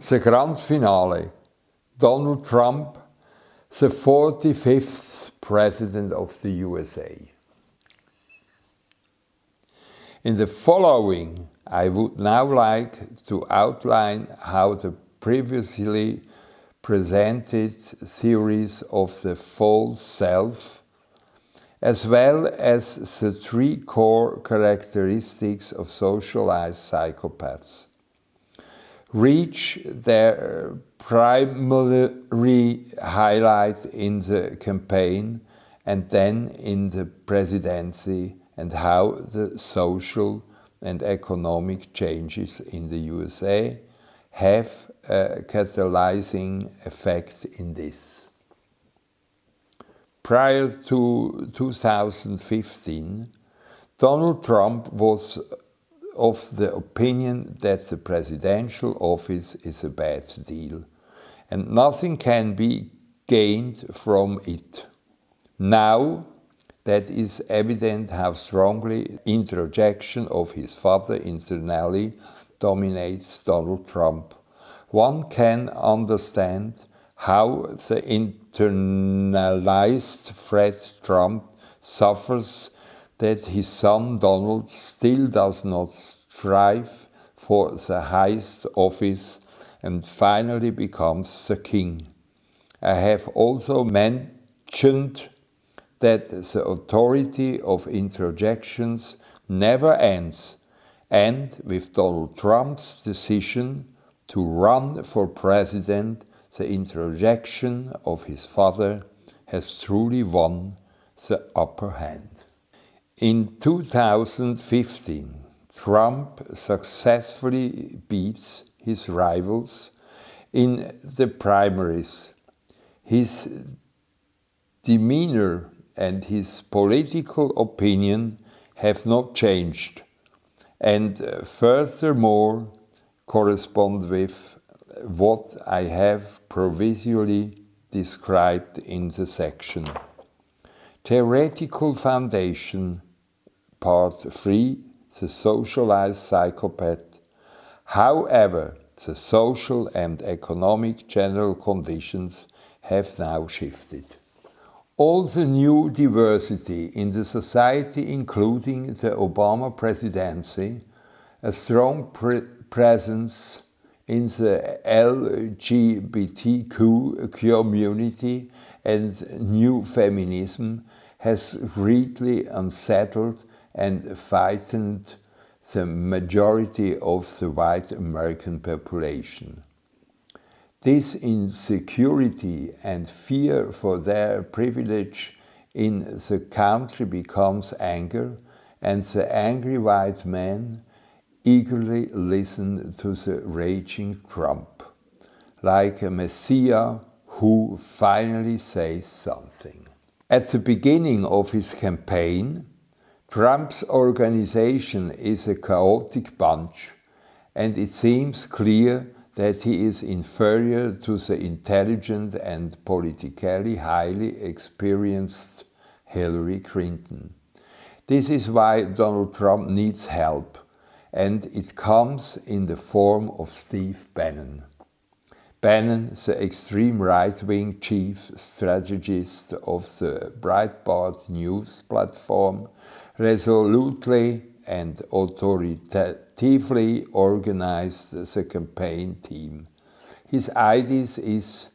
The grand finale. Donald Trump, the 45th President of the USA. In the following, I would now like to outline how the previously presented theories of the false self, as well as the three core characteristics of socialized psychopaths, reach their primary highlight in the campaign and then in the presidency, and how the social and economic changes in the USA have a catalyzing effect in this. Prior to 2015, Donald Trump was of the opinion that the presidential office is a bad deal, and nothing can be gained from it. Now, that is evident how strongly introjection of his father internally dominates Donald Trump. One can understand how the internalized Fred Trump suffers that his son Donald still does not strive for the highest office and finally becomes the king. I have also mentioned that the authority of introjections never ends, and with Donald Trump's decision to run for president, the introjection of his father has truly won the upper hand. In 2015, Trump successfully beats his rivals in the primaries. His demeanor and his political opinion have not changed, and furthermore correspond with what I have previously described in the section. Theoretical Foundation, Part 3, the socialized psychopath. However, the social and economic general conditions have now shifted. All the new diversity in the society, including the Obama presidency, a strong presence in the LGBTQ community and new feminism, has greatly unsettled and frightened the majority of the white American population. This insecurity and fear for their privilege in the country becomes anger, and the angry white men eagerly listen to the raging Trump, like a messiah who finally says something. At the beginning of his campaign, Trump's organization is a chaotic bunch, and it seems clear that he is inferior to the intelligent and politically highly experienced Hillary Clinton. This is why Donald Trump needs help, and it comes in the form of Steve Bannon. Bannon, the extreme right-wing chief strategist of the Breitbart News platform, resolutely and authoritatively organized the campaign team. His idea is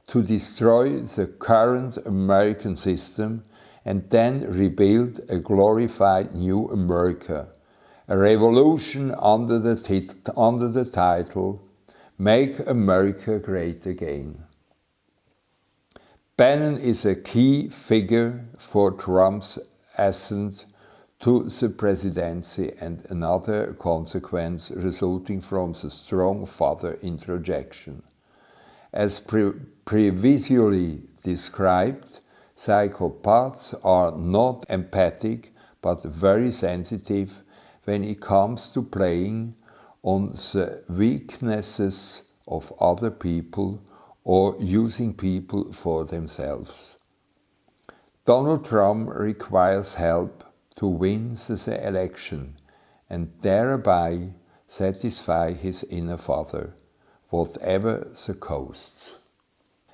to destroy the current American system and then rebuild a glorified new America, a revolution under the title Make America Great Again. Bannon is a key figure for Trump's ascent to the presidency and another consequence resulting from the strong father introjection. As previously described, psychopaths are not empathic but very sensitive when it comes to playing on the weaknesses of other people or using people for themselves. Donald Trump requires help to win the election and thereby satisfy his inner father, whatever the costs.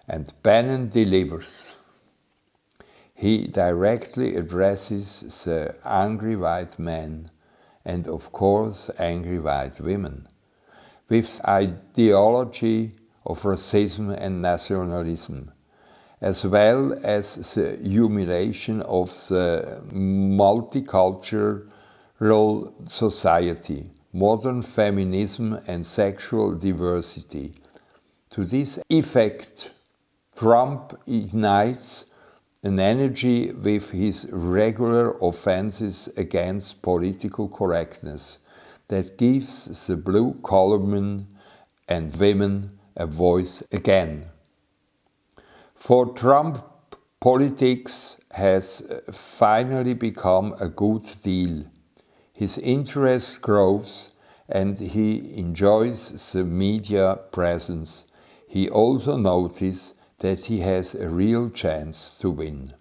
And Bannon delivers. He directly addresses the angry white men and of course angry white women with ideology of racism and nationalism, as well as the humiliation of the multicultural society, modern feminism and sexual diversity. To this effect, Trump ignites an energy with his regular offenses against political correctness that gives the blue-collar men and women a voice again. For Trump, politics has finally become a good deal. His interest grows and he enjoys the media presence. He also notices that he has a real chance to win.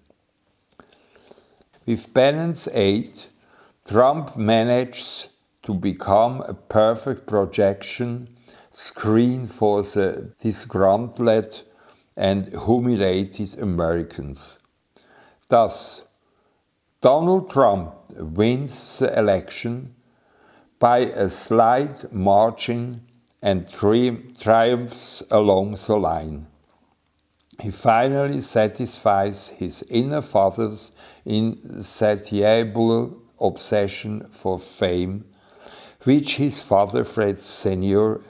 With Bannon's aid, Trump manages to become a perfect projection screen for the disgruntled and humiliated Americans. Thus, Donald Trump wins the election by a slight margin and triumphs along the line. He finally satisfies his inner father's insatiable obsession for fame, which his father Fred Sr.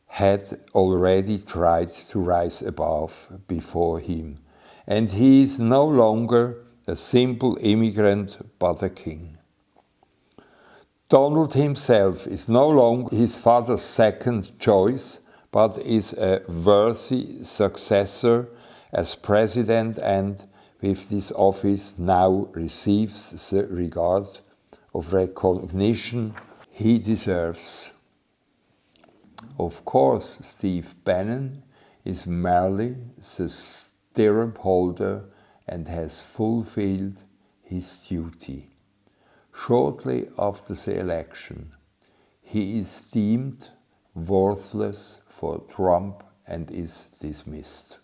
had already tried to rise above before him, and he is no longer a simple immigrant but a king. Donald himself is no longer his father's second choice, but is a worthy successor as president and, with this office, now receives the regard of recognition he deserves. Of course, Steve Bannon is merely the stirrup holder and has fulfilled his duty. Shortly after the election, he is deemed worthless for Trump and is dismissed.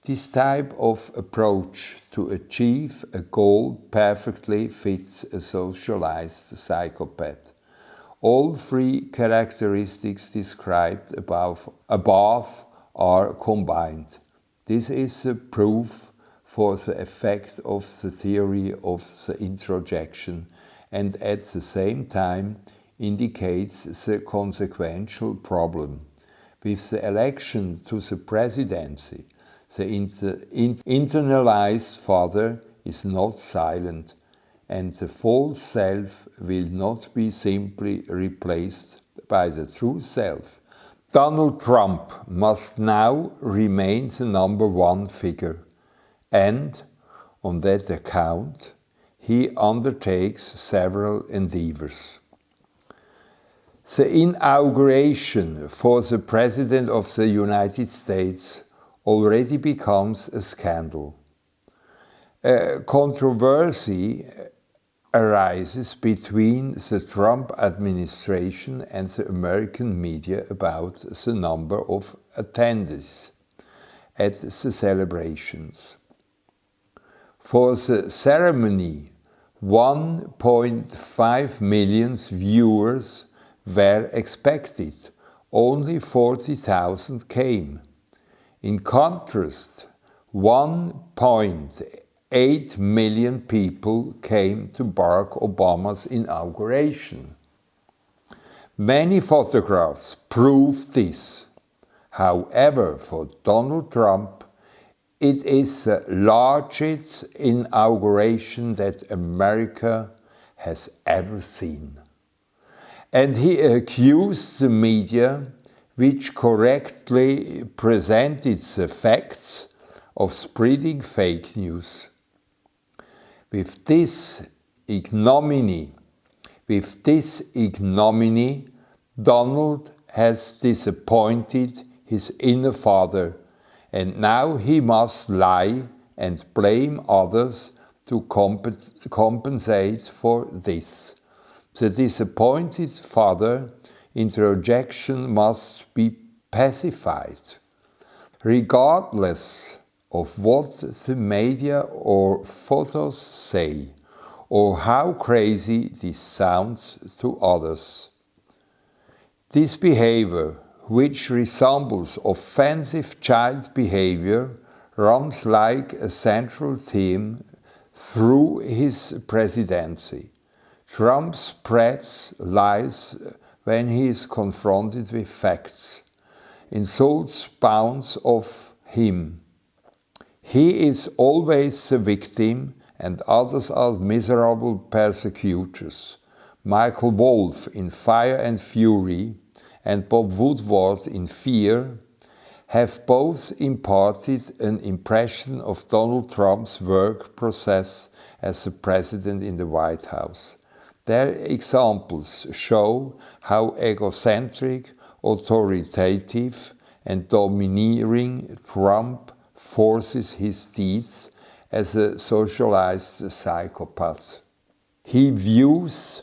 This type of approach to achieve a goal perfectly fits a socialized psychopath. All three characteristics described above are combined. This is a proof for the effect of the theory of the introjection and at the same time indicates the consequential problem. With the election to the presidency, the internalized father is not silent, and the false self will not be simply replaced by the true self. Donald Trump must now remain the number one figure, and, on that account, he undertakes several endeavors. The inauguration for the President of the United States already becomes a scandal. A controversy arises between the Trump administration and the American media about the number of attendees at the celebrations. For the ceremony, 1.5 million viewers were expected. Only 40,000 came. In contrast, 1.8 million people came to Barack Obama's inauguration. Many photographs prove this. However, for Donald Trump, it is the largest inauguration that America has ever seen. And he accused the media, which correctly presented the facts, of spreading fake news. With this ignominy, Donald has disappointed his inner father, and now he must lie and blame others to compensate for this. The disappointed father introjection must be pacified. Regardless of what the media or photos say, or how crazy this sounds to others. This behavior, which resembles offensive child behavior, runs like a central theme through his presidency. Trump spreads lies when he is confronted with facts. Insults bounce off him. He is always the victim and others are miserable persecutors. Michael Wolff in Fire and Fury and Bob Woodward in Fear have both imparted an impression of Donald Trump's work process as the president in the White House. Their examples show how egocentric, authoritative, and domineering Trump forces his deeds as a socialized psychopath. He views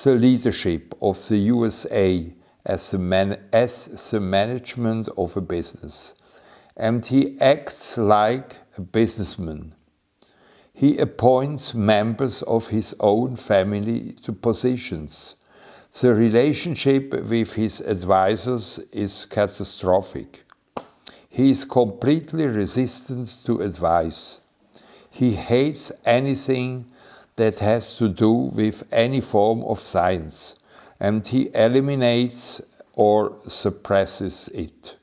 the leadership of the USA as the management of a business, and he acts like a businessman. He appoints members of his own family to positions. The relationship with his advisors is catastrophic. He is completely resistant to advice. He hates anything that has to do with any form of science, and he eliminates or suppresses it.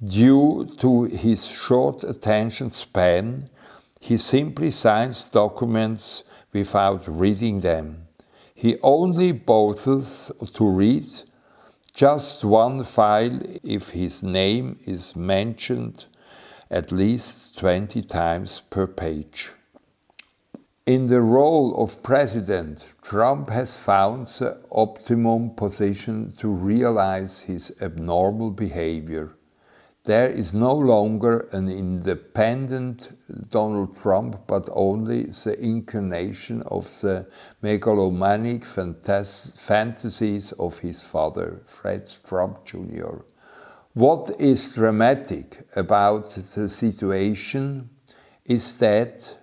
Due to his short attention span, he simply signs documents without reading them. He only bothers to read just one file if his name is mentioned at least 20 times per page. In the role of president, Trump has found the optimum position to realize his abnormal behavior. There is no longer an independent Donald Trump, but only the incarnation of the megalomaniac fantasies of his father, Fred Trump Jr. What is dramatic about the situation is that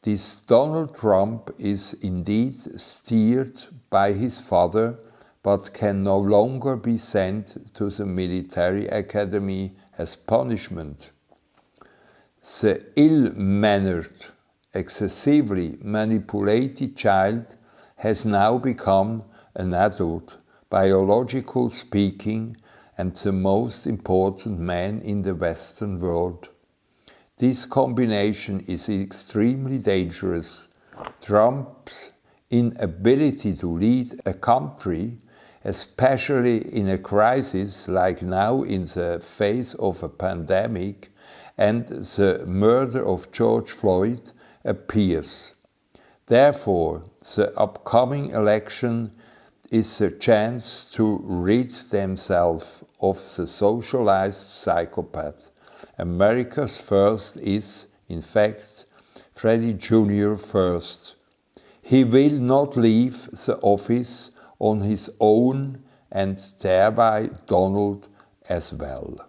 this Donald Trump is indeed steered by his father, but can no longer be sent to the military academy as punishment. The ill-mannered, excessively manipulated child has now become an adult, biologically speaking, and the most important man in the Western world. This combination is extremely dangerous. Trump's inability to lead a country, especially in a crisis like now in the face of a pandemic and the murder of George Floyd, appears. Therefore, the upcoming election is a chance to rid themselves of the socialized psychopath. America's first is, in fact, Freddie Jr. first. He will not leave the office on his own, and thereby Donald as well.